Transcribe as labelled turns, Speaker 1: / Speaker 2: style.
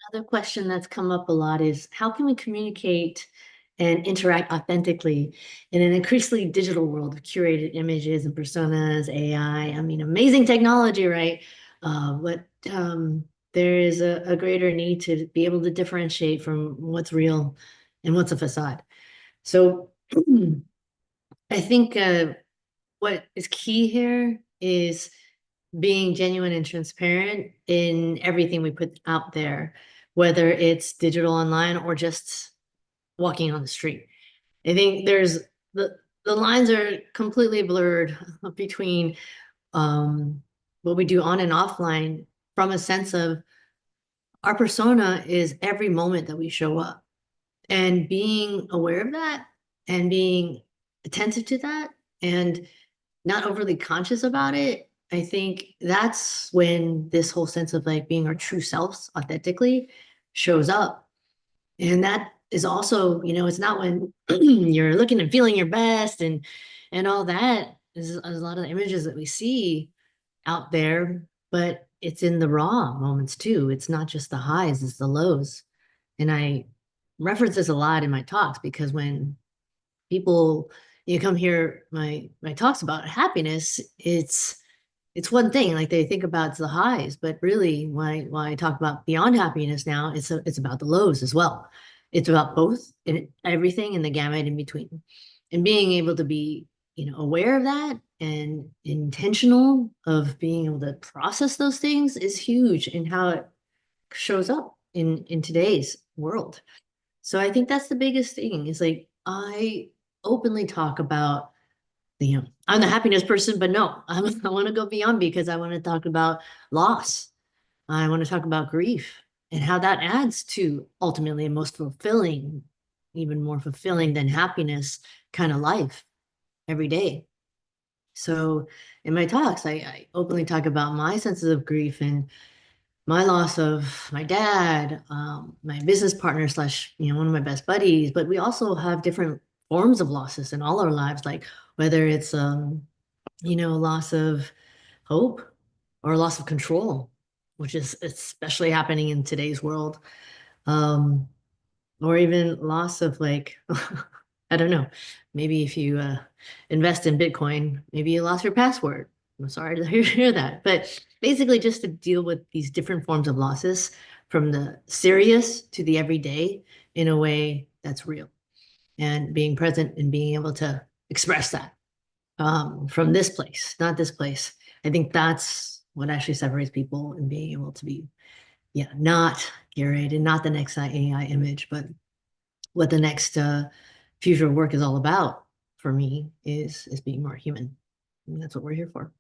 Speaker 1: Another question that's come up a lot is how can we communicate and interact authentically in an increasingly digital world of curated images and personas, AI? I mean, amazing technology, right? But there is a greater need to be able to differentiate from what's real and what's a facade. So I think what is key here is being genuine and transparent in everything we put out there, whether it's digital online or just walking on the street. I think the lines are completely blurred between what we do on and offline from a sense of our persona is every moment that we show up and being aware of that and being attentive to that and not overly conscious about it. I think that's when this whole sense of like being our true selves authentically shows up. And that is also, it's not when you're looking and feeling your best and all that is a lot of the images that we see out there, but it's in the raw moments too. It's not just the highs, it's the lows. And I reference this a lot in my talks because when people come hear my talks about happiness, it's one thing, like they think about the highs, but really when I talk about beyond happiness now, it's about the lows as well. It's about both and everything in the gamut in between. And being able to be, aware of that and intentional of being able to process those things is huge in how it shows up in today's world. So I think that's the biggest thing is like I openly talk about I'm the happiness person, but no, I want to go beyond because I want to talk about loss. I want to talk about grief and how that adds to ultimately a most fulfilling, even more fulfilling than happiness kind of life every day. So in my talks, I openly talk about my senses of grief and my loss of my dad, my business partner slash, one of my best buddies, but we also have different forms of losses in all our lives, like whether it's, loss of hope or loss of control, which is especially happening in today's world. Um, or even loss of like, I don't know, maybe if you invest in Bitcoin, maybe you lost your password. I'm sorry to hear that, but basically just to deal with these different forms of losses from the serious to the everyday in a way that's real and being present and being able to express that from this place, not this place. I think that's what actually separates people and being able to be, yeah, not curated, not the next AI image, but what the next future of work is all about for me is being more human. And that's what we're here for.